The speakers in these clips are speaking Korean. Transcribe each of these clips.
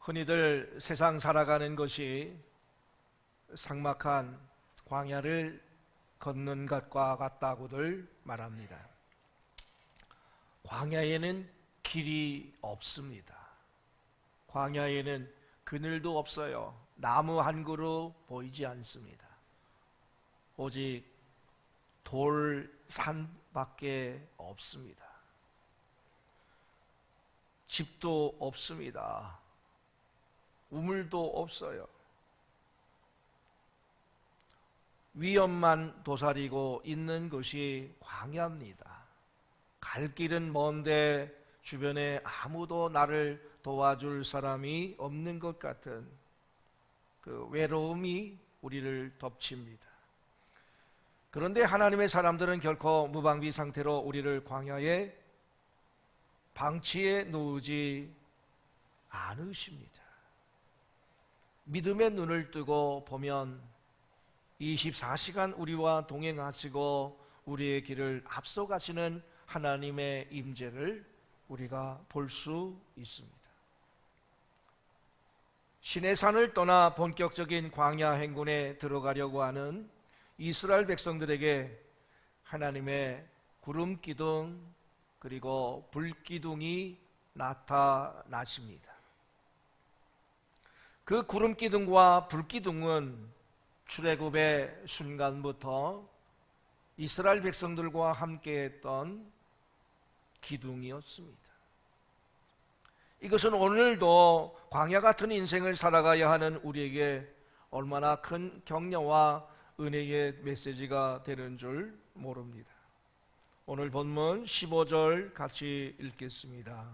흔히들 세상 살아가는 것이 삭막한 광야를 걷는 것과 같다고들 말합니다. 광야에는 길이 없습니다. 광야에는 그늘도 없어요. 나무 한 그루 보이지 않습니다. 오직 돌산밖에 없습니다. 집도 없습니다. 우물도 없어요. 위험만 도사리고 있는 것이 광야입니다. 갈 길은 먼데 주변에 아무도 나를 도와줄 사람이 없는 것 같은 그 외로움이 우리를 덮칩니다. 그런데 하나님의 사람들은 결코 무방비 상태로 우리를 광야에 방치해 놓지 않으십니다. 믿음의 눈을 뜨고 보면 24시간 우리와 동행하시고 우리의 길을 앞서가시는 하나님의 임재를 우리가 볼 수 있습니다. 시내산을 떠나 본격적인 광야 행군에 들어가려고 하는 이스라엘 백성들에게 하나님의 구름 기둥 그리고 불 기둥이 나타나십니다. 그 구름 기둥과 불 기둥은 출애굽의 순간부터 이스라엘 백성들과 함께했던 기둥이었습니다. 이것은 오늘도 광야 같은 인생을 살아가야 하는 우리에게 얼마나 큰 격려와 은혜의 메시지가 되는 줄 모릅니다. 오늘 본문 15절 같이 읽겠습니다.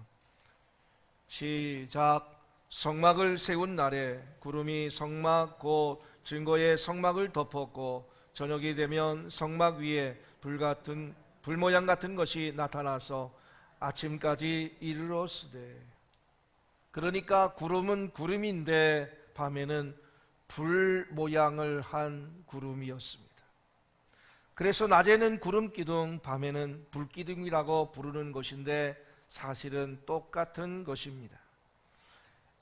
시작. 성막을 세운 날에 구름이 성막 곧 증거의 성막을 덮었고 저녁이 되면 성막 위에 불 모양 같은 것이 나타나서 아침까지 이르렀으되. 그러니까 구름은 구름인데 밤에는 불 모양을 한 구름이었습니다. 그래서 낮에는 구름 기둥, 밤에는 불 기둥이라고 부르는 것인데 사실은 똑같은 것입니다.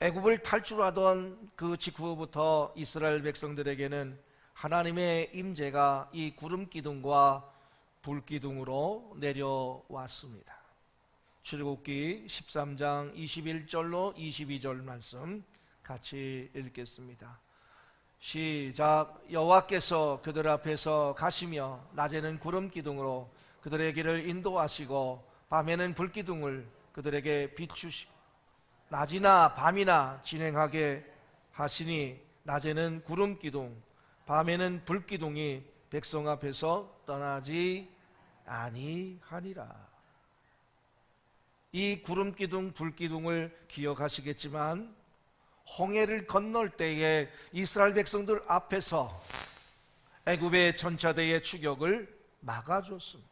애굽을 탈출하던 그 직후부터 이스라엘 백성들에게는 하나님의 임재가 이 구름 기둥과 불 기둥으로 내려왔습니다. 출애굽기 13장 21절로 22절 말씀 같이 읽겠습니다. 시작. 여호와께서 그들 앞에서 가시며 낮에는 구름 기둥으로 그들의 길을 인도하시고 밤에는 불 기둥을 그들에게 비추시고 낮이나 밤이나 진행하게 하시니 낮에는 구름 기둥 밤에는 불 기둥이 백성 앞에서 떠나지 아니하니라. 이 구름 기둥 불 기둥을 기억하시겠지만 홍해를 건널 때에 이스라엘 백성들 앞에서 애굽의 전차대의 추격을 막아줬습니다.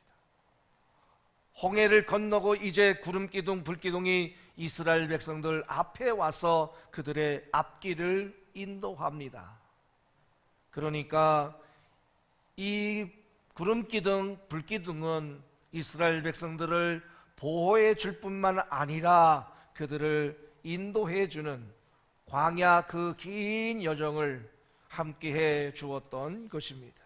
홍해를 건너고 이제 구름 기둥 불 기둥이 이스라엘 백성들 앞에 와서 그들의 앞길을 인도합니다. 그러니까 이 구름 기둥 불 기둥은 이스라엘 백성들을 보호해 줄 뿐만 아니라 그들을 인도해 주는 광야 그 긴 여정을 함께해 주었던 것입니다.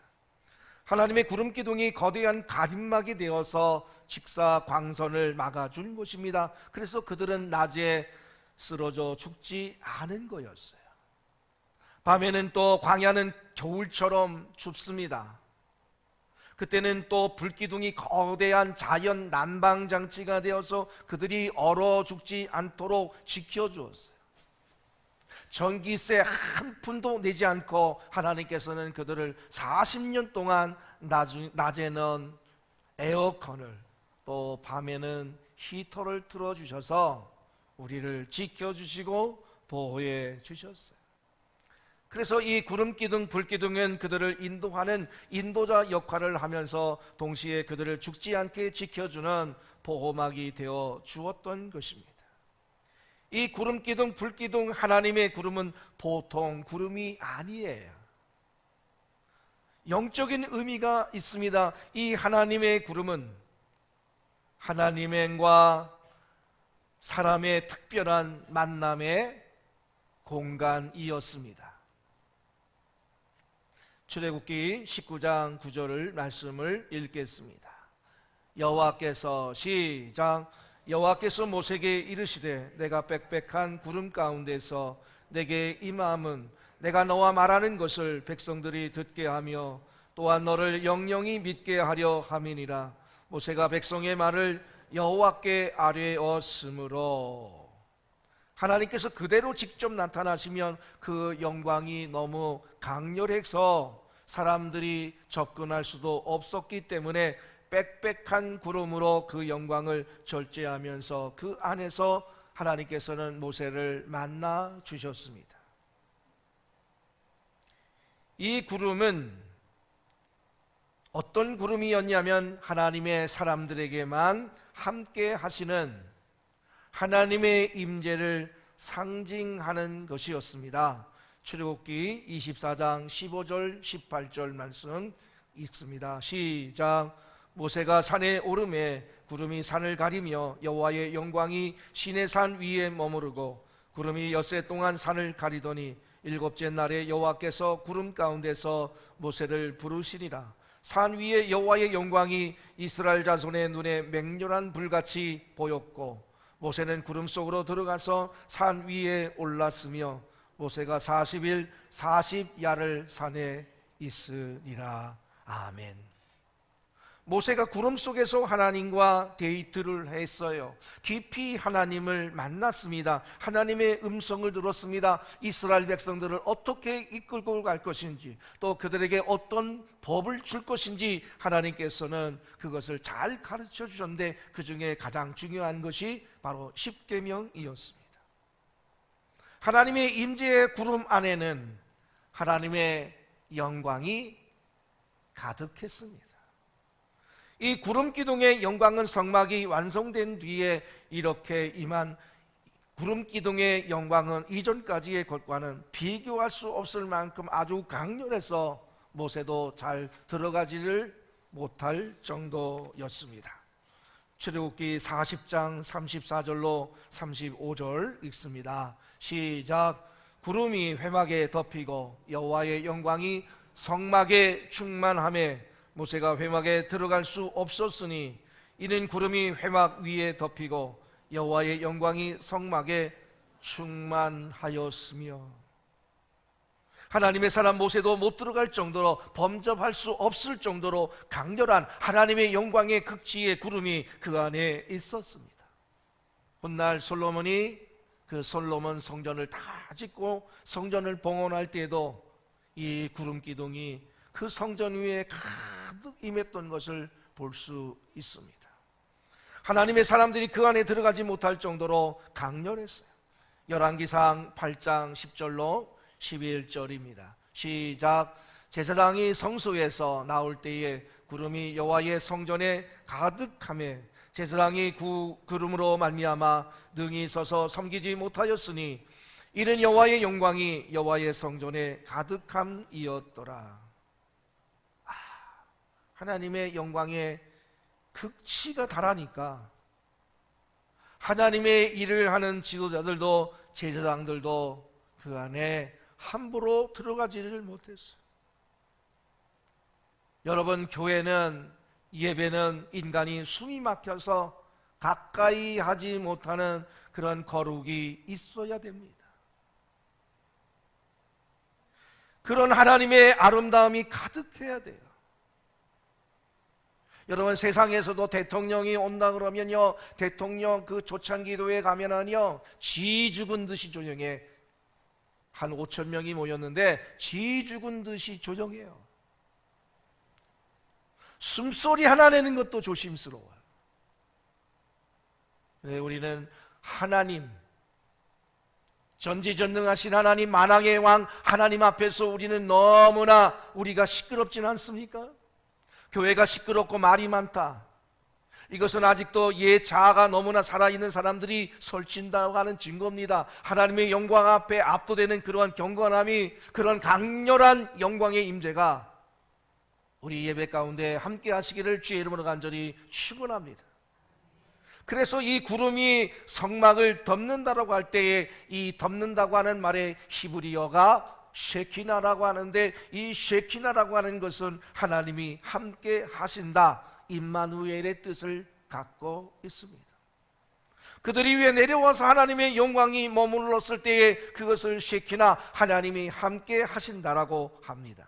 하나님의 구름 기둥이 거대한 가림막이 되어서 직사 광선을 막아준 것입니다. 그래서 그들은 낮에 쓰러져 죽지 않은 거였어요. 밤에는 또 광야는 겨울처럼 춥습니다. 그때는 또 불기둥이 거대한 자연 난방장치가 되어서 그들이 얼어 죽지 않도록 지켜주었어요. 전기세 한 푼도 내지 않고 하나님께서는 그들을 40년 동안 낮에는 에어컨을 또 밤에는 히터를 틀어주셔서 우리를 지켜주시고 보호해 주셨어요. 그래서 이 구름 기둥 불 기둥은 그들을 인도하는 인도자 역할을 하면서 동시에 그들을 죽지 않게 지켜주는 보호막이 되어 주었던 것입니다. 이 구름 기둥 불 기둥 하나님의 구름은 보통 구름이 아니에요. 영적인 의미가 있습니다. 이 하나님의 구름은 하나님과 사람의 특별한 만남의 공간이었습니다. 출애굽기 19장 9절 말씀을 읽겠습니다. 여호와께서 시작. 여호와께서 모세에게 이르시되 내가 빽빽한 구름 가운데서 내게 임함은 내가 너와 말하는 것을 백성들이 듣게 하며 또한 너를 영영히 믿게 하려 함이니라. 모세가 백성의 말을 여호와께 아뢰었으므로. 하나님께서 그대로 직접 나타나시면 그 영광이 너무 강렬해서 사람들이 접근할 수도 없었기 때문에 빽빽한 구름으로 그 영광을 절제하면서 그 안에서 하나님께서는 모세를 만나 주셨습니다. 이 구름은 어떤 구름이었냐면 하나님의 사람들에게만 함께 하시는 하나님의 임재를 상징하는 것이었습니다. 출애굽기 24장 15절 18절 말씀 읽습니다. 시작. 모세가 산에 오르매 구름이 산을 가리며 여호와의 영광이 시내산 위에 머무르고 구름이 엿새 동안 산을 가리더니 일곱째 날에 여호와께서 구름 가운데서 모세를 부르시니라. 산 위에 여호와의 영광이 이스라엘 자손의 눈에 맹렬한 불같이 보였고 모세는 구름 속으로 들어가서 산 위에 올랐으며 모세가 40일 40야를 산에 있으리라. 아멘. 모세가 구름 속에서 하나님과 데이트를 했어요. 깊이 하나님을 만났습니다. 하나님의 음성을 들었습니다. 이스라엘 백성들을 어떻게 이끌고 갈 것인지, 또 그들에게 어떤 법을 줄 것인지 하나님께서는 그것을 잘 가르쳐 주셨는데 그 중에 가장 중요한 것이 바로 십계명이었습니다. 하나님의 임재의 구름 안에는 하나님의 영광이 가득했습니다. 이 구름 기둥의 영광은 성막이 완성된 뒤에 이렇게 임한 구름 기둥의 영광은 이전까지의 것과는 비교할 수 없을 만큼 아주 강렬해서 모세도 잘 들어가지를 못할 정도였습니다. 출애굽기 40장 34절로 35절 읽습니다. 시작. 구름이 회막에 덮이고 여호와의 영광이 성막에 충만하며 모세가 회막에 들어갈 수 없었으니 이는 구름이 회막 위에 덮이고 여호와의 영광이 성막에 충만하였으며. 하나님의 사람 모세도 못 들어갈 정도로 범접할 수 없을 정도로 강렬한 하나님의 영광의 극치의 구름이 그 안에 있었습니다. 훗날 솔로몬이 그 솔로몬 성전을 다 짓고 성전을 봉헌할 때에도 이 구름 기둥이 그 성전 위에 가득 임했던 것을 볼 수 있습니다. 하나님의 사람들이 그 안에 들어가지 못할 정도로 강렬했어요. 열왕기상 8장 10절로 11절입니다. 시작. 제사장이 성소에서 나올 때에 구름이 여호와의 성전에 가득하며 제사장이 그 구름으로 말미암아 능히 서서 섬기지 못하였으니 이는 여호와의 영광이 여호와의 성전에 가득함이었더라. 하나님의 영광의 극치가 달하니까 하나님의 일을 하는 지도자들도 제사장들도 그 안에 함부로 들어가지를 못했어요. 여러분, 교회는, 예배는 인간이 숨이 막혀서 가까이 하지 못하는 그런 거룩이 있어야 됩니다. 그런 하나님의 아름다움이 가득해야 돼요. 여러분, 세상에서도 대통령이 온다 그러면요, 대통령 그 초창기도에 가면은요, 쥐 죽은 듯이 조용해. 한 5천 명이 모였는데 쥐 죽은 듯이 조용해요. 숨소리 하나 내는 것도 조심스러워요. 네, 우리는 하나님, 전지전능하신 하나님, 만왕의 왕 하나님 앞에서 우리는 너무나 우리가 시끄럽진 않습니까? 교회가 시끄럽고 말이 많다, 이것은 아직도 옛 자아가 너무나 살아있는 사람들이 설친다고 하는 증거입니다. 하나님의 영광 앞에 압도되는 그러한 경건함이, 그런 강렬한 영광의 임재가 우리 예배 가운데 함께 하시기를 주의 이름으로 간절히 축원합니다. 그래서 이 구름이 성막을 덮는다라고 할 때에 이 덮는다고 하는 말의 히브리어가 쉐키나라고 하는데, 이 쉐키나라고 하는 것은 하나님이 함께 하신다, 임마누엘의 뜻을 갖고 있습니다. 그들이 위에 내려와서 하나님의 영광이 머물렀을 때에 그것을 쉐키나, 하나님이 함께 하신다라고 합니다.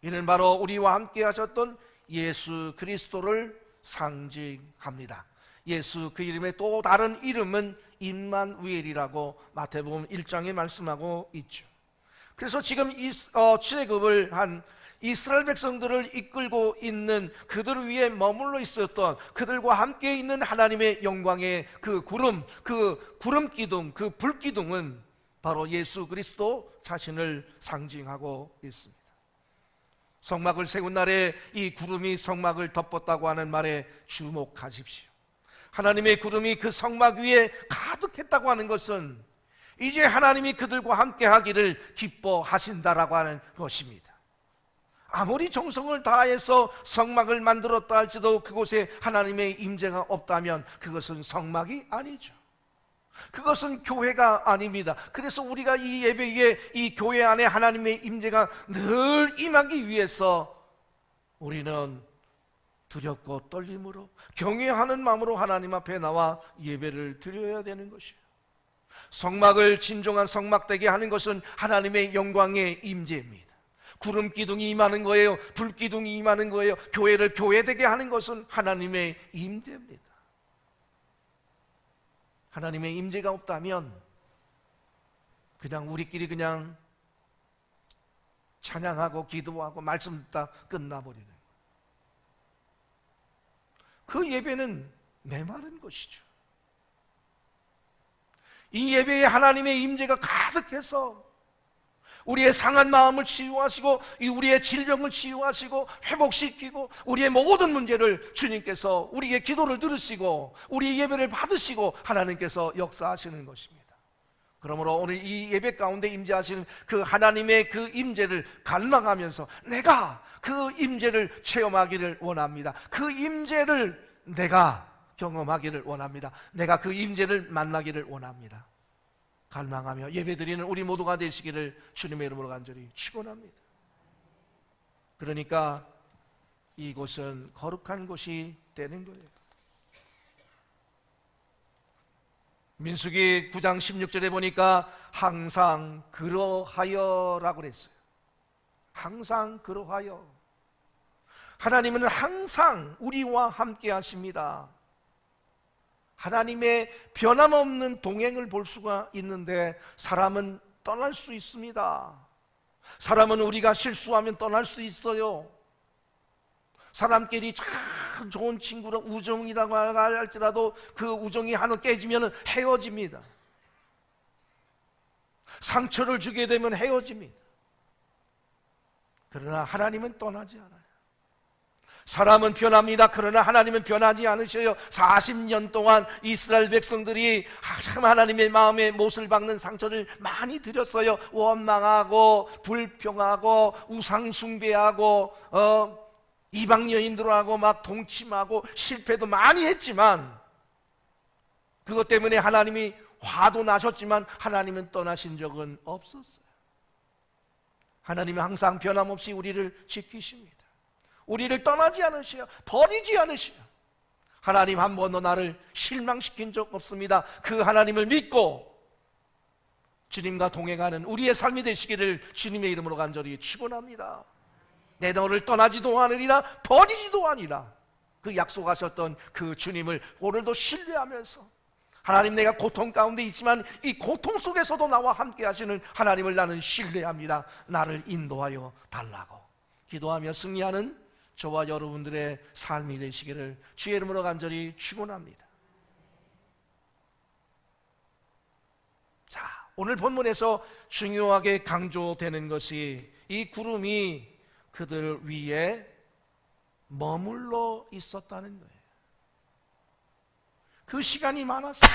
이는 바로 우리와 함께 하셨던 예수 그리스도를 상징합니다. 예수 그 이름의 또 다른 이름은 임마누엘이라고 마태복음 1장에 말씀하고 있죠. 그래서 지금 출애굽을 한 이스라엘 백성들을 이끌고 있는, 그들 위에 머물러 있었던, 그들과 함께 있는 하나님의 영광의 그 구름, 그 구름 기둥, 그 불 기둥은 바로 예수 그리스도 자신을 상징하고 있습니다. 성막을 세운 날에 이 구름이 성막을 덮었다고 하는 말에 주목하십시오. 하나님의 구름이 그 성막 위에 가득했다고 하는 것은 이제 하나님이 그들과 함께 하기를 기뻐하신다라고 하는 것입니다. 아무리 정성을 다해서 성막을 만들었다 할지라도 그곳에 하나님의 임재가 없다면 그것은 성막이 아니죠. 그것은 교회가 아닙니다. 그래서 우리가 이 예배에, 이 교회 안에 하나님의 임재가 늘 임하기 위해서 우리는 두렵고 떨림으로 경외하는 마음으로 하나님 앞에 나와 예배를 드려야 되는 것이에요. 성막을 진정한 성막되게 하는 것은 하나님의 영광의 임재입니다. 구름 기둥이 임하는 거예요. 불 기둥이 임하는 거예요. 교회를 교회되게 하는 것은 하나님의 임재입니다. 하나님의 임재가 없다면 그냥 우리끼리 그냥 찬양하고 기도하고 말씀 듣다 끝나버리는, 그 예배는 메마른 것이죠. 이 예배에 하나님의 임재가 가득해서 우리의 상한 마음을 치유하시고 우리의 질병을 치유하시고 회복시키고 우리의 모든 문제를 주님께서 우리의 기도를 들으시고 우리의 예배를 받으시고 하나님께서 역사하시는 것입니다. 그러므로 오늘 이 예배 가운데 임재하시는 그 하나님의 그 임재를 갈망하면서 내가 그 임재를 체험하기를 원합니다. 그 임재를 내가 경험하기를 원합니다. 내가 그 임재를 만나기를 원합니다. 갈망하며 예배드리는 우리 모두가 되시기를 주님의 이름으로 간절히 축원합니다. 그러니까 이곳은 거룩한 곳이 되는 거예요. 민수기 9장 16절에 보니까 항상 그러하여라고 그랬어요. 항상 그러하여. 하나님은 항상 우리와 함께 하십니다. 하나님의 변함없는 동행을 볼 수가 있는데 사람은 떠날 수 있습니다. 사람은 우리가 실수하면 떠날 수 있어요. 사람끼리 참 좋은 친구로 우정이라고 할지라도 그 우정이 하나 깨지면 헤어집니다. 상처를 주게 되면 헤어집니다. 그러나 하나님은 떠나지 않아요. 사람은 변합니다. 그러나 하나님은 변하지 않으셔요. 40년 동안 이스라엘 백성들이 참 하나님의 마음에 못을 박는 상처를 많이 드렸어요. 원망하고 불평하고 우상숭배하고 이방 여인들하고 막 동침하고 실패도 많이 했지만 그것 때문에 하나님이 화도 나셨지만 하나님은 떠나신 적은 없었어요. 하나님은 항상 변함없이 우리를 지키십니다. 우리를 떠나지 않으셔요. 버리지 않으셔요. 하나님 한 번도 나를 실망시킨 적 없습니다. 그 하나님을 믿고 주님과 동행하는 우리의 삶이 되시기를 주님의 이름으로 간절히 축원합니다. 내 너를 떠나지도 않으리라 버리지도 아니라 그 약속하셨던 그 주님을 오늘도 신뢰하면서 하나님, 내가 고통 가운데 있지만 이 고통 속에서도 나와 함께 하시는 하나님을 나는 신뢰합니다. 나를 인도하여 달라고 기도하며 승리하는 저와 여러분들의 삶이 되시기를 주의 이름으로 간절히 축원합니다. 자, 오늘 본문에서 중요하게 강조되는 것이 이 구름이 그들 위에 머물러 있었다는 거예요. 그 시간이 많았어요.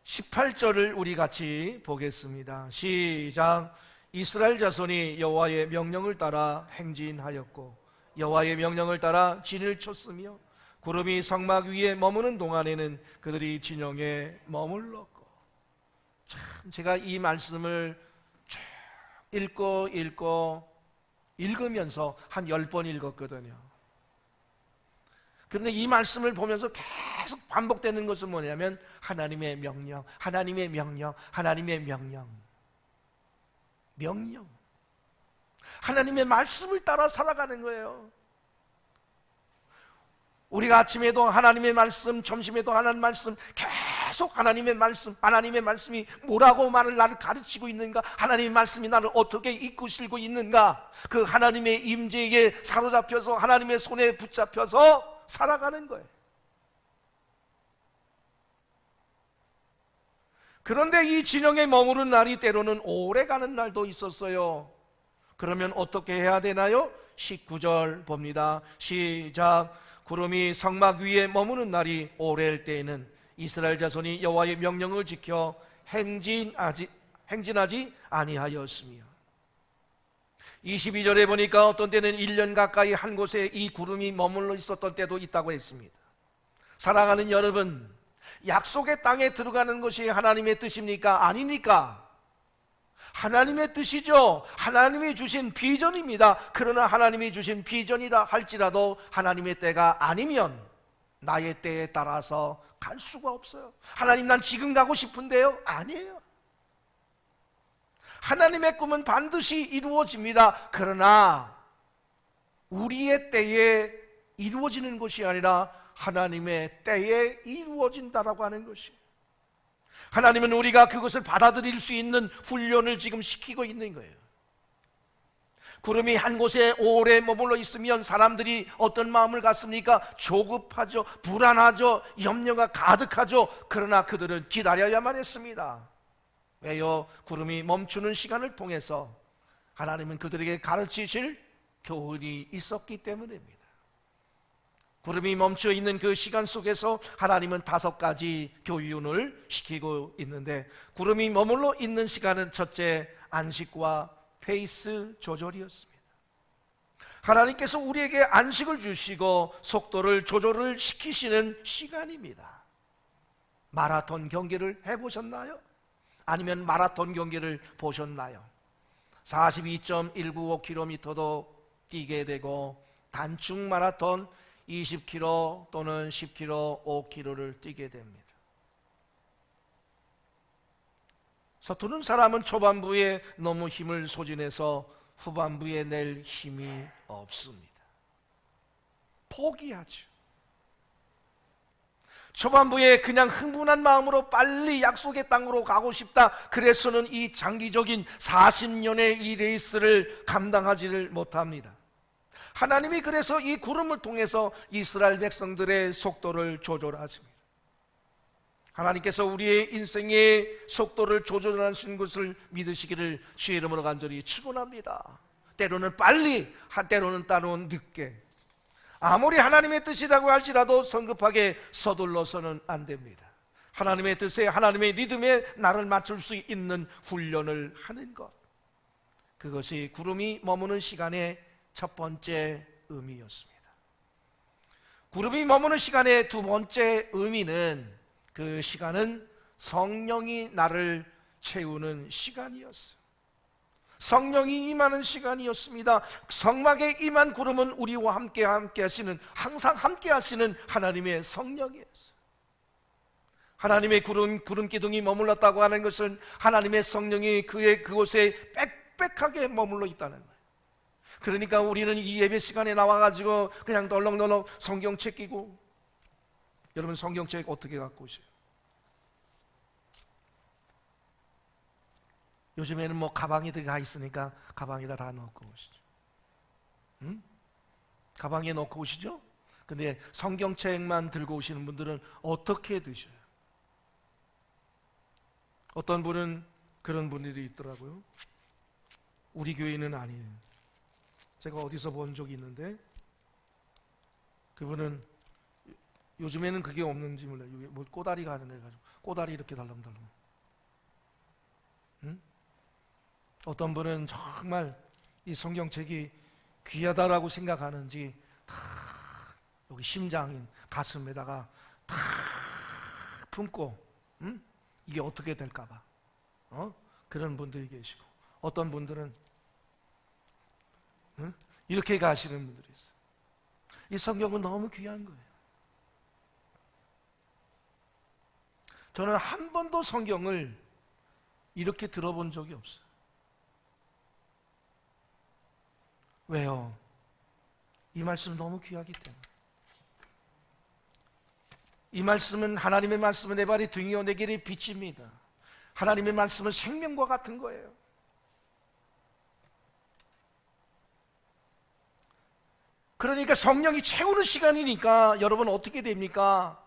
18절을 우리 같이 보겠습니다. 시작. 이스라엘 자손이 여호와의 명령을 따라 행진하였고 여호와의 명령을 따라 진을 쳤으며 구름이 성막 위에 머무는 동안에는 그들이 진영에 머물렀고. 참 제가 이 말씀을 쭉 읽으면서 한 10번 읽었거든요. 그런데 이 말씀을 보면서 계속 반복되는 것은 뭐냐면 하나님의 명령, 하나님의 명령, 하나님의 명령. 명령. 하나님의 말씀을 따라 살아가는 거예요. 우리가 아침에도 하나님의 말씀, 점심에도 하나님의 말씀, 계속 하나님의 말씀, 하나님의 말씀이 뭐라고 나를 가르치고 있는가, 하나님의 말씀이 나를 어떻게 이끄시고 있는가, 그 하나님의 임재에 사로잡혀서 하나님의 손에 붙잡혀서 살아가는 거예요. 그런데 이 진영에 머무른 날이 때로는 오래 가는 날도 있었어요. 그러면 어떻게 해야 되나요? 19절 봅니다. 시작. 구름이 성막 위에 머무는 날이 오래일 때에는 이스라엘 자손이 여호와의 명령을 지켜 행진하지 아니하였으며. 22절에 보니까 어떤 때는 1년 가까이 한 곳에 이 구름이 머물러 있었던 때도 있다고 했습니다. 사랑하는 여러분, 약속의 땅에 들어가는 것이 하나님의 뜻입니까? 아닙니까? 하나님의 뜻이죠. 하나님이 주신 비전입니다. 그러나 하나님이 주신 비전이라 할지라도 하나님의 때가 아니면 나의 때에 따라서 갈 수가 없어요. 하나님, 난 지금 가고 싶은데요? 아니에요. 하나님의 꿈은 반드시 이루어집니다. 그러나 우리의 때에 이루어지는 것이 아니라 하나님의 때에 이루어진다라고 하는 것이, 하나님은 우리가 그것을 받아들일 수 있는 훈련을 지금 시키고 있는 거예요. 구름이 한 곳에 오래 머물러 있으면 사람들이 어떤 마음을 갖습니까? 조급하죠, 불안하죠, 염려가 가득하죠. 그러나 그들은 기다려야만 했습니다. 왜요? 구름이 멈추는 시간을 통해서 하나님은 그들에게 가르치실 교훈이 있었기 때문입니다. 구름이 멈춰 있는 그 시간 속에서 하나님은 5가지 교훈을 시키고 있는데, 구름이 머물러 있는 시간은 첫째, 안식과 페이스 조절이었습니다. 하나님께서 우리에게 안식을 주시고 속도를 조절을 시키시는 시간입니다. 마라톤 경기를 해보셨나요? 아니면 마라톤 경기를 보셨나요? 42.195km도 뛰게 되고, 단축 마라톤 20km 또는 10km, 5km를 뛰게 됩니다. 서투른 사람은 초반부에 너무 힘을 소진해서 후반부에 낼 힘이 없습니다. 포기하죠. 초반부에 그냥 흥분한 마음으로 빨리 약속의 땅으로 가고 싶다, 그래서는 이 장기적인 40년의 이 레이스를 감당하지를 못합니다. 하나님이 그래서 이 구름을 통해서 이스라엘 백성들의 속도를 조절하십니다. 하나님께서 우리의 인생의 속도를 조절하시는 것을 믿으시기를 주의 이름으로 간절히 축원합니다. 때로는 빨리, 때로는 따로는 늦게, 아무리 하나님의 뜻이라고 할지라도 성급하게 서둘러서는 안 됩니다. 하나님의 뜻에, 하나님의 리듬에 나를 맞출 수 있는 훈련을 하는 것, 그것이 구름이 머무는 시간의 첫 번째 의미였습니다. 구름이 머무는 시간의 두 번째 의미는, 그 시간은 성령이 나를 채우는 시간이었어요. 성령이 임하는 시간이었습니다. 성막에 임한 구름은 우리와 함께 하시는, 항상 함께 하시는 하나님의 성령이었어요. 하나님의 구름 기둥이 머물렀다고 하는 것은 하나님의 성령이 그곳에 빽빽하게 머물러 있다는 거예요. 그러니까 우리는 이 예배 시간에 나와가지고 그냥 덜렁덜렁 성경책 끼고, 여러분 성경책 어떻게 갖고 오세요? 요즘에는 뭐 가방에 들어가 있으니까 가방에다 다 넣고 오시죠. 응? 가방에 넣고 오시죠? 근데 성경책만 들고 오시는 분들은 어떻게 드셔요? 어떤 분은 그런 분들이 있더라고요. 우리 교회는 아니에요. 제가 어디서 본 적이 있는데, 그분은 요즘에는 그게 없는지 몰라요. 뭐 꼬다리가 하는 애 가지고 꼬다리 이렇게 달랑달랑. 응? 어떤 분은 정말 이 성경책이 귀하다라고 생각하는지 다 여기 심장인 가슴에다가 탁 품고 이게 어떻게 될까봐 그런 분들이 계시고, 어떤 분들은 이렇게 가시는 분들이 있어요. 이 성경은 너무 귀한 거예요. 저는 한 번도 성경을 이렇게 들어본 적이 없어요. 왜요? 이 말씀 너무 귀하기 때문에. 이 말씀은, 하나님의 말씀은 내 발이 등이요 내 길이 빛입니다. 하나님의 말씀은 생명과 같은 거예요. 그러니까 성령이 채우는 시간이니까 여러분 어떻게 됩니까?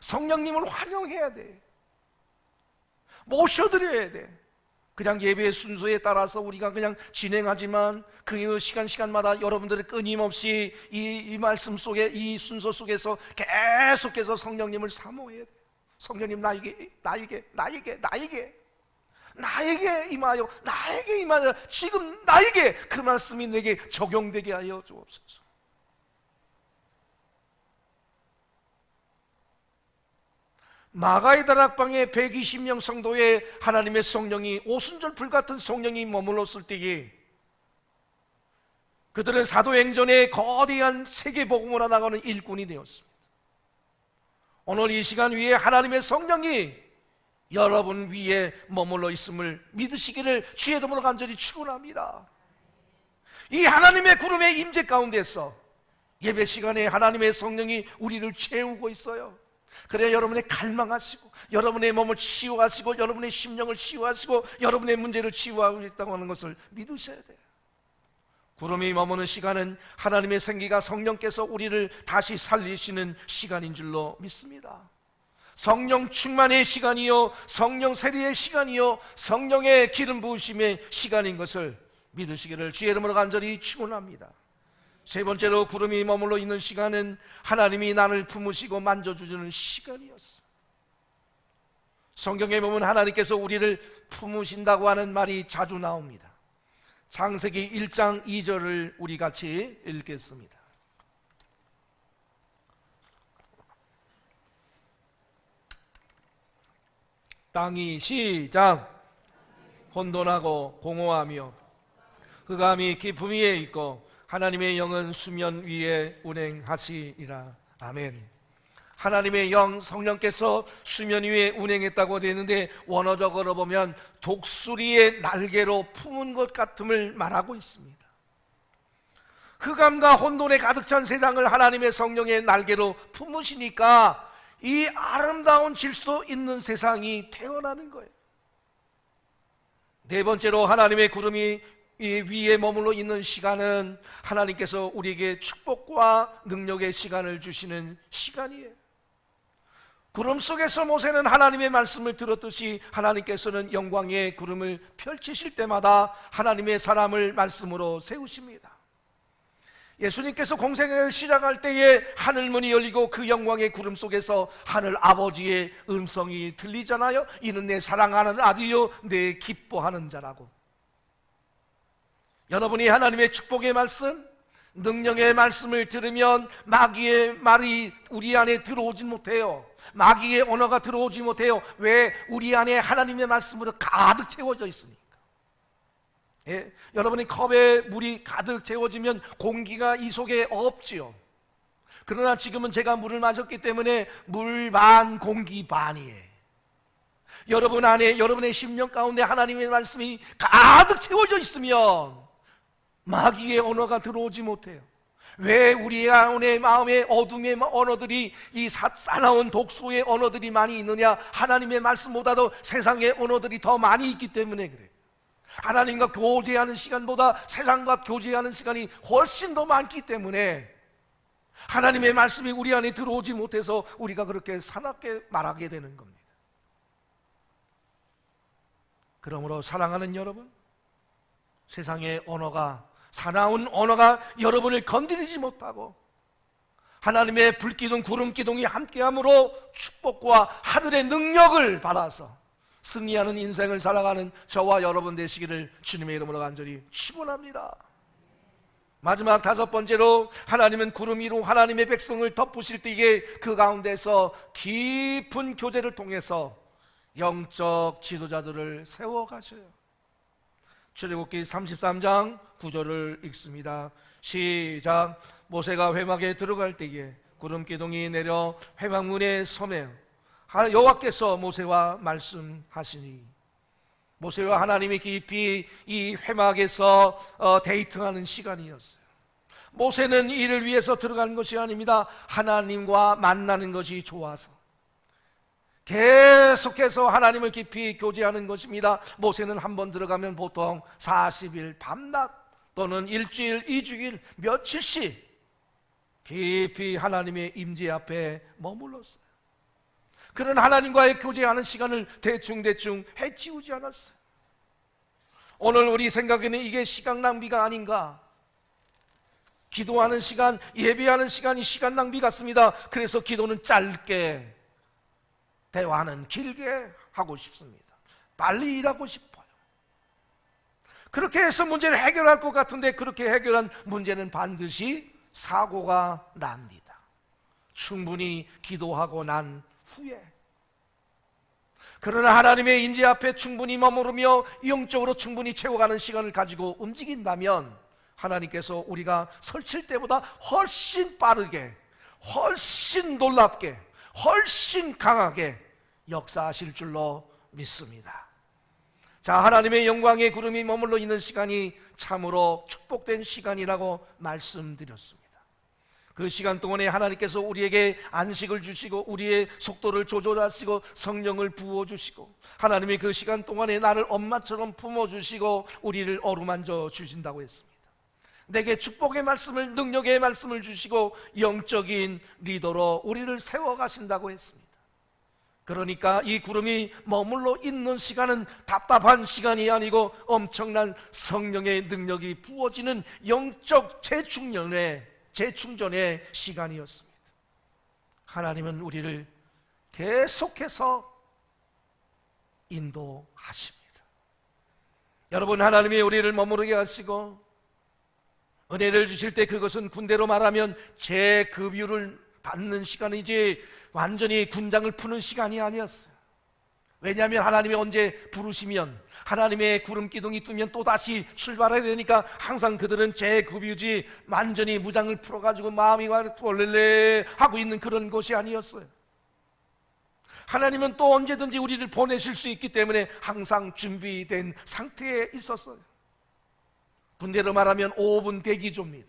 성령님을 환영해야 돼. 모셔드려야 돼. 그냥 예배의 순서에 따라서 우리가 그냥 진행하지만 그 시간마다 여러분들이 끊임없이 이 말씀 속에, 이 순서 속에서 계속해서 성령님을 사모해야 돼. 성령님 나에게 임하여, 나에게 임하여, 지금 나에게 그 말씀이 내게 적용되게 하여 주옵소서. 마가의 다락방에 120명 성도의 하나님의 성령이, 오순절 불같은 성령이 머물렀을 때에 그들은 사도행전의 거대한 세계복음으로 나가는 일꾼이 되었습니다. 오늘 이 시간 위에 하나님의 성령이 여러분 위에 머물러 있음을 믿으시기를 주의 이름으로 간절히 축원합니다. 이 하나님의 구름의 임재 가운데서 예배 시간에 하나님의 성령이 우리를 채우고 있어요. 그래야 여러분의 갈망하시고, 여러분의 몸을 치유하시고, 여러분의 심령을 치유하시고, 여러분의 문제를 치유하고 있다고 하는 것을 믿으셔야 돼요. 구름이 머무는 시간은 하나님의 생기가 성령께서 우리를 다시 살리시는 시간인 줄로 믿습니다. 성령 충만의 시간이요, 성령 세례의 시간이요, 성령의 기름 부으심의 시간인 것을 믿으시기를 주의 이름으로 간절히 축원합니다. 세 번째로, 구름이 머물러 있는 시간은 하나님이 나를 품으시고 만져주시는 시간이었어. 성경에 보면 하나님께서 우리를 품으신다고 하는 말이 자주 나옵니다. 창세기 1장 2절을 우리 같이 읽겠습니다. 땅이 시작 혼돈하고 공허하며 흑암이 깊음 위에 있고 하나님의 영은 수면 위에 운행하시리라. 아멘. 하나님의 영, 성령께서 수면 위에 운행했다고 되어 있는데, 원어적으로 보면 독수리의 날개로 품은 것 같음을 말하고 있습니다. 흑암과 혼돈에 가득 찬 세상을 하나님의 성령의 날개로 품으시니까 이 아름다운 질서 있는 세상이 태어나는 거예요. 네 번째로, 하나님의 구름이 이 위에 머물러 있는 시간은 하나님께서 우리에게 축복과 능력의 시간을 주시는 시간이에요. 구름 속에서 모세는 하나님의 말씀을 들었듯이 하나님께서는 영광의 구름을 펼치실 때마다 하나님의 사람을 말씀으로 세우십니다. 예수님께서 공생을 시작할 때에 하늘문이 열리고 그 영광의 구름 속에서 하늘 아버지의 음성이 들리잖아요. 이는 내 사랑하는 아들이요 내 기뻐하는 자라고. 여러분이 하나님의 축복의 말씀, 능력의 말씀을 들으면 마귀의 말이 우리 안에 들어오지 못해요. 마귀의 언어가 들어오지 못해요. 왜? 우리 안에 하나님의 말씀으로 가득 채워져 있으니까. 예? 여러분이 컵에 물이 가득 채워지면 공기가 이 속에 없지요. 그러나 지금은 제가 물을 마셨기 때문에 물 반 공기 반이에요. 여러분 안에, 여러분의 심령 가운데 하나님의 말씀이 가득 채워져 있으면 마귀의 언어가 들어오지 못해요. 왜? 우리 안에 마음의 어둠의 언어들이, 이 사나운 독소의 언어들이 많이 있느냐? 하나님의 말씀보다도 세상의 언어들이 더 많이 있기 때문에 그래요. 하나님과 교제하는 시간보다 세상과 교제하는 시간이 훨씬 더 많기 때문에 하나님의 말씀이 우리 안에 들어오지 못해서 우리가 그렇게 사납게 말하게 되는 겁니다. 그러므로 사랑하는 여러분, 세상의 언어가, 사나운 언어가 여러분을 건드리지 못하고 하나님의 불기둥, 구름기둥이 함께함으로 축복과 하늘의 능력을 받아서 승리하는 인생을 살아가는 저와 여러분 되시기를 주님의 이름으로 간절히 축원합니다. 마지막 다섯 번째로, 하나님은 구름 위로 하나님의 백성을 덮으실 때에 그 가운데서 깊은 교제를 통해서 영적 지도자들을 세워가셔요. 출애굽기 33장 9절을 읽습니다. 시작. 모세가 회막에 들어갈 때에 구름 기둥이 내려 회막문에 서며 여호와께서 모세와 말씀하시니, 모세와 하나님이 깊이 이 회막에서 데이트하는 시간이었어요. 모세는 이를 위해서 들어가는 것이 아닙니다. 하나님과 만나는 것이 좋아서 계속해서 하나님을 깊이 교제하는 것입니다. 모세는 한번 들어가면 보통 40일 밤낮 또는 일주일, 2주일, 며칠씩 깊이 하나님의 임재 앞에 머물렀어요. 그는 하나님과의 교제하는 시간을 대충 해치우지 않았어요. 오늘 우리 생각에는 이게 시간 낭비가 아닌가? 기도하는 시간, 예배하는 시간이 시간 낭비 같습니다. 그래서 기도는 짧게, 대화는 길게 하고 싶습니다. 빨리 일하고 싶어요. 그렇게 해서 문제를 해결할 것 같은데, 그렇게 해결한 문제는 반드시 사고가 납니다. 충분히 기도하고 난 후에. 그러나 하나님의 임재 앞에 충분히 머무르며 영적으로 충분히 채워가는 시간을 가지고 움직인다면, 하나님께서 우리가 설칠 때보다 훨씬 빠르게, 훨씬 놀랍게, 훨씬 강하게 역사하실 줄로 믿습니다. 자, 하나님의 영광의 구름이 머물러 있는 시간이 참으로 축복된 시간이라고 말씀드렸습니다. 그 시간 동안에 하나님께서 우리에게 안식을 주시고 우리의 속도를 조절하시고 성령을 부어주시고, 하나님이 그 시간 동안에 나를 엄마처럼 품어주시고 우리를 어루만져 주신다고 했습니다. 내게 축복의 말씀을, 능력의 말씀을 주시고 영적인 리더로 우리를 세워가신다고 했습니다. 그러니까 이 구름이 머물러 있는 시간은 답답한 시간이 아니고 엄청난 성령의 능력이 부어지는 영적 재충전의 시간이었습니다. 하나님은 우리를 계속해서 인도하십니다. 여러분, 하나님이 우리를 머무르게 하시고 은혜를 주실 때, 그것은 군대로 말하면 재급유를 받는 시간이지 완전히 군장을 푸는 시간이 아니었어요. 왜냐하면 하나님이 언제 부르시면, 하나님의 구름 기둥이 뜨면 또다시 출발해야 되니까 항상 그들은 재급유지 완전히 무장을 풀어가지고 마음이 원래 하고 있는 그런 것이 아니었어요. 하나님은 또 언제든지 우리를 보내실 수 있기 때문에 항상 준비된 상태에 있었어요. 군대로 말하면 5분 대기조입니다.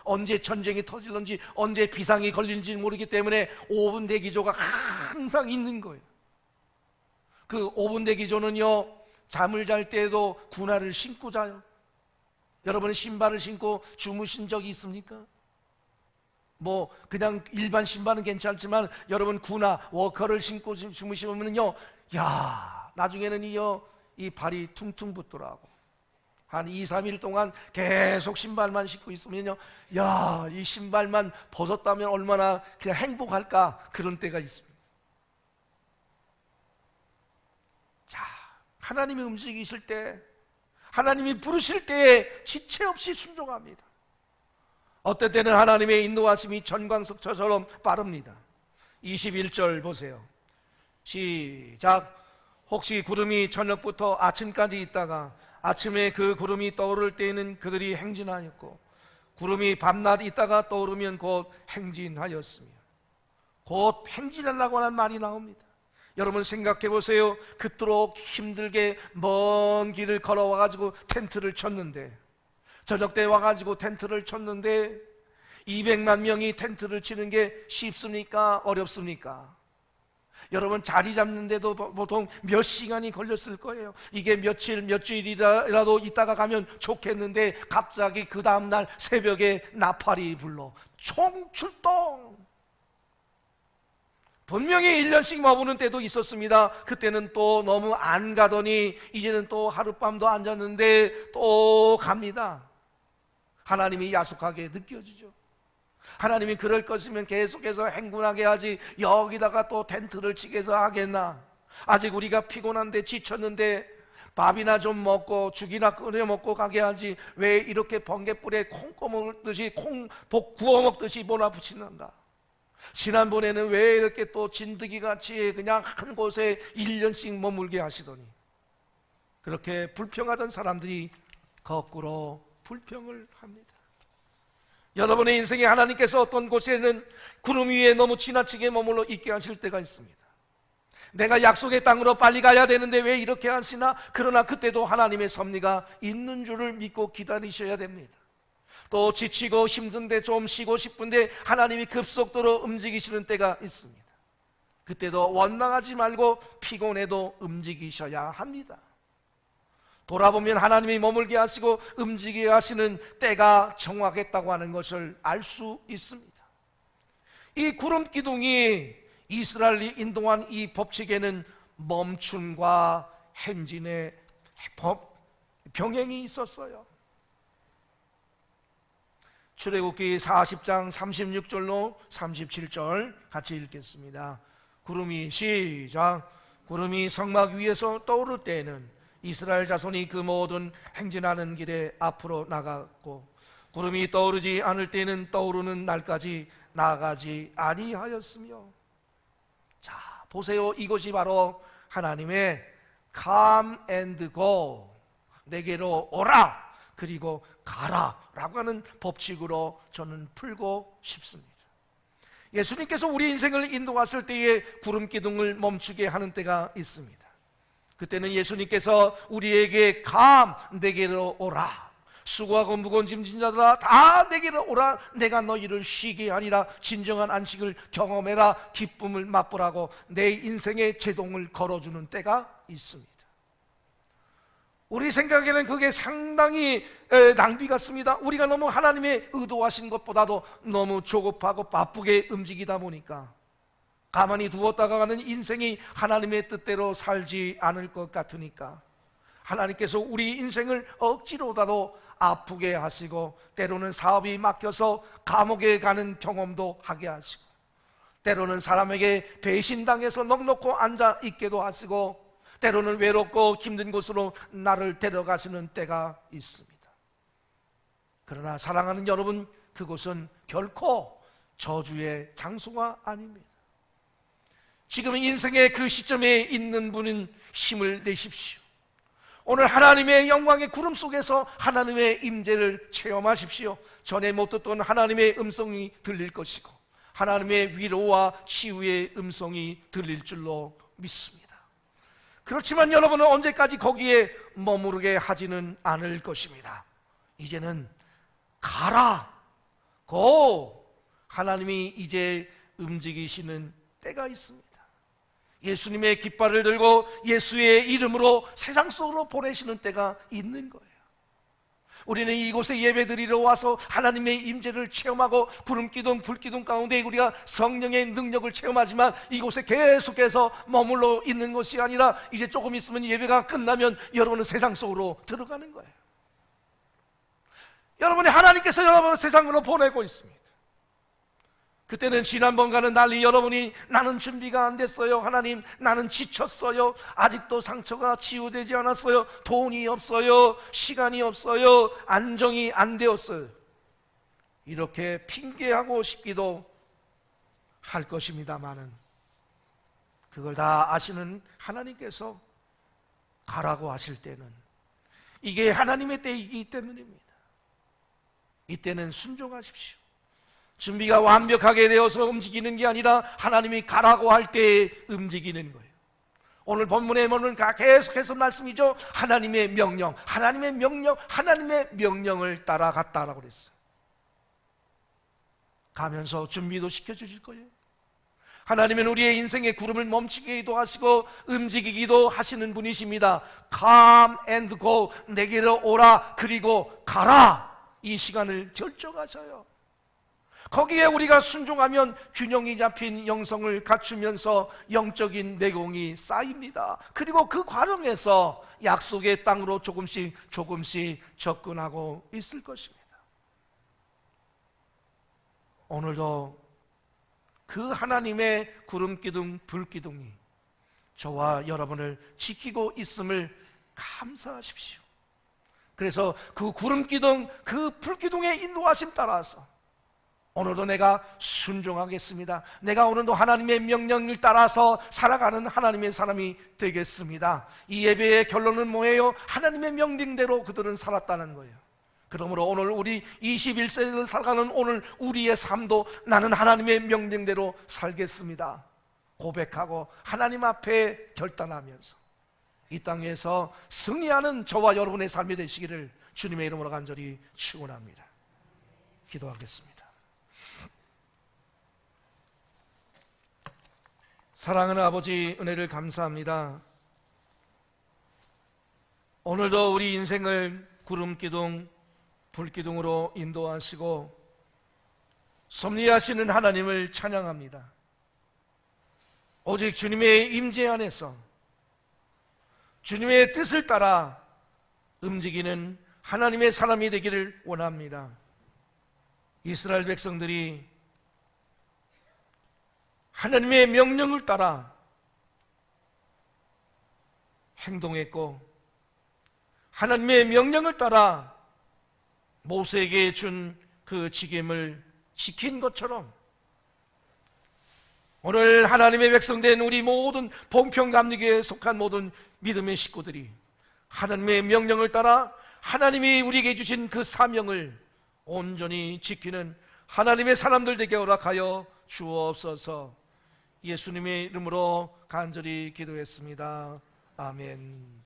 언제 전쟁이 터질런지, 언제 비상이 걸릴지 모르기 때문에 5분 대기조가 항상 있는 거예요. 그 5분 대기조는요, 잠을 잘 때에도 군화를 신고 자요. 여러분, 신발을 신고 주무신 적이 있습니까? 뭐 그냥 일반 신발은 괜찮지만 여러분, 군화, 워커를 신고 주무시면요, 야, 나중에는 이 발이 퉁퉁 붙더라고. 한 2, 3일 동안 계속 신발만 신고 있으면요, 야, 이 신발만 벗었다면 얼마나 그냥 행복할까, 그런 때가 있습니다. 자, 하나님이 움직이실 때, 하나님이 부르실 때에 지체 없이 순종합니다. 어떨 때는 하나님의 인도하심이 전광석처럼 빠릅니다. 21절 보세요. 시작. 혹시 구름이 저녁부터 아침까지 있다가 아침에 그 구름이 떠오를 때에는 그들이 행진하였고, 구름이 밤낮 있다가 떠오르면 곧 행진하였으며. 곧 행진하려고 하는 말이 나옵니다. 여러분, 생각해 보세요. 그토록 힘들게 먼 길을 걸어와가지고 텐트를 쳤는데, 저녁 때 와가지고 텐트를 쳤는데 200만 명이 텐트를 치는 게 쉽습니까? 어렵습니까? 여러분, 자리 잡는데도 보통 몇 시간이 걸렸을 거예요. 이게 며칠, 몇 주일이라도 있다가 가면 좋겠는데 갑자기 그 다음날 새벽에 나팔이 불러 총출동. 분명히 1년씩 머무는 때도 있었습니다. 그때는 또 너무 안 가더니 이제는 또 하룻밤도 안 잤는데 또 갑니다. 하나님이 야속하게 느껴지죠. 하나님이 그럴 것이면 계속해서 행군하게 하지, 여기다가 또 텐트를 치게 해서 하겠나? 아직 우리가 피곤한데, 지쳤는데 밥이나 좀 먹고 죽이나 끓여 먹고 가게 하지 왜 이렇게 번갯불에 콩 꺼먹듯이 콩복 구워 먹듯이 몰아붙이는가? 지난번에는 왜 이렇게 또 진드기같이 그냥 한 곳에 1년씩 머물게 하시더니, 그렇게 불평하던 사람들이 거꾸로 불평을 합니다. 여러분의 인생에 하나님께서 어떤 곳에는 구름 위에 너무 지나치게 머물러 있게 하실 때가 있습니다. 내가 약속의 땅으로 빨리 가야 되는데 왜 이렇게 하시나? 그러나 그때도 하나님의 섭리가 있는 줄을 믿고 기다리셔야 됩니다. 또 지치고 힘든데 좀 쉬고 싶은데 하나님이 급속도로 움직이시는 때가 있습니다. 그때도 원망하지 말고 피곤해도 움직이셔야 합니다. 돌아보면 하나님이 머물게 하시고 움직이게 하시는 때가 정확했다고 하는 것을 알 수 있습니다. 이 구름 기둥이 이스라엘이 인도한 이 법칙에는 멈춤과 행진의 병행이 있었어요. 출애굽기 40장 36절로 37절 같이 읽겠습니다. 구름이 시작. 구름이 성막 위에서 떠오를 때에는 이스라엘 자손이 그 모든 행진하는 길에 앞으로 나갔고, 구름이 떠오르지 않을 때는 떠오르는 날까지 나가지 아니하였으며. 자, 보세요. 이것이 바로 하나님의 come and go, 내게로 오라 그리고 가라 라고 하는 법칙으로 저는 풀고 싶습니다. 예수님께서 우리 인생을 인도하실 때에 구름 기둥을 멈추게 하는 때가 있습니다. 그때는 예수님께서 우리에게 내게로 오라, 수고하고 무거운 짐진 자들아 다 내게로 오라, 내가 너희를 쉬게 하리라, 진정한 안식을 경험해라, 기쁨을 맛보라고 내 인생의 제동을 걸어주는 때가 있습니다. 우리 생각에는 그게 상당히 낭비 같습니다. 우리가 너무 하나님의 의도하신 것보다도 너무 조급하고 바쁘게 움직이다 보니까 가만히 두었다가 가는 인생이 하나님의 뜻대로 살지 않을 것 같으니까 하나님께서 우리 인생을 억지로라도 아프게 하시고, 때로는 사업이 막혀서 감옥에 가는 경험도 하게 하시고, 때로는 사람에게 배신당해서 넋놓고 앉아 있게도 하시고, 때로는 외롭고 힘든 곳으로 나를 데려가시는 때가 있습니다. 그러나 사랑하는 여러분, 그곳은 결코 저주의 장소가 아닙니다. 지금 인생의 그 시점에 있는 분은 힘을 내십시오. 오늘 하나님의 영광의 구름 속에서 하나님의 임재를 체험하십시오. 전에 못 듣던 하나님의 음성이 들릴 것이고, 하나님의 위로와 치유의 음성이 들릴 줄로 믿습니다. 그렇지만 여러분은 언제까지 거기에 머무르게 하지는 않을 것입니다. 이제는 가라, 고! 하나님이 이제 움직이시는 때가 있습니다. 예수님의 깃발을 들고 예수의 이름으로 세상 속으로 보내시는 때가 있는 거예요. 우리는 이곳에 예배드리러 와서 하나님의 임재를 체험하고 구름기둥, 불기둥 가운데 우리가 성령의 능력을 체험하지만 이곳에 계속해서 머물러 있는 것이 아니라 이제 조금 있으면 예배가 끝나면 여러분은 세상 속으로 들어가는 거예요. 여러분이 하나님께서 여러분을 세상으로 보내고 있습니다. 그때는 지난번과는 달리 여러분이 나는 준비가 안 됐어요, 하나님, 나는 지쳤어요, 아직도 상처가 치유되지 않았어요, 돈이 없어요, 시간이 없어요, 안정이 안 되었어요, 이렇게 핑계하고 싶기도 할 것입니다마는 그걸 다 아시는 하나님께서 가라고 하실 때는 이게 하나님의 때이기 때문입니다. 이때는 순종하십시오. 준비가 완벽하게 되어서 움직이는 게 아니라 하나님이 가라고 할 때 움직이는 거예요. 오늘 본문의 문은 계속해서 말씀이죠. 하나님의 명령, 하나님의 명령, 하나님의 명령을 따라갔다라고 그랬어요. 가면서 준비도 시켜주실 거예요. 하나님은 우리의 인생의 구름을 멈추기도 하시고 움직이기도 하시는 분이십니다. Come and go, 내게로 오라 그리고 가라, 이 시간을 결정하셔요. 거기에 우리가 순종하면 균형이 잡힌 영성을 갖추면서 영적인 내공이 쌓입니다. 그리고 그 과정에서 약속의 땅으로 조금씩 접근하고 있을 것입니다. 오늘도 그 하나님의 구름기둥, 불기둥이 저와 여러분을 지키고 있음을 감사하십시오. 그래서 그 구름기둥, 그 불기둥의 인도하심 따라서 오늘도 내가 순종하겠습니다. 내가 오늘도 하나님의 명령을 따라서 살아가는 하나님의 사람이 되겠습니다. 이 예배의 결론은 뭐예요? 하나님의 명령대로 그들은 살았다는 거예요. 그러므로 오늘 우리 21세기를 살아가는 오늘 우리의 삶도 나는 하나님의 명령대로 살겠습니다 고백하고 하나님 앞에 결단하면서 이 땅에서 승리하는 저와 여러분의 삶이 되시기를 주님의 이름으로 간절히 축원합니다. 기도하겠습니다. 사랑하는 아버지, 은혜를 감사합니다. 오늘도 우리 인생을 구름기둥, 불기둥으로 인도하시고 섭리하시는 하나님을 찬양합니다. 오직 주님의 임재 안에서 주님의 뜻을 따라 움직이는 하나님의 사람이 되기를 원합니다. 이스라엘 백성들이 하나님의 명령을 따라 행동했고 하나님의 명령을 따라 모세에게 준 그 지침을 지킨 것처럼 오늘 하나님의 백성된 우리 모든 봉평감리교회에 속한 모든 믿음의 식구들이 하나님의 명령을 따라 하나님이 우리에게 주신 그 사명을 온전히 지키는 하나님의 사람들 되게 허락하여 주옵소서. 예수님의 이름으로 간절히 기도했습니다. 아멘.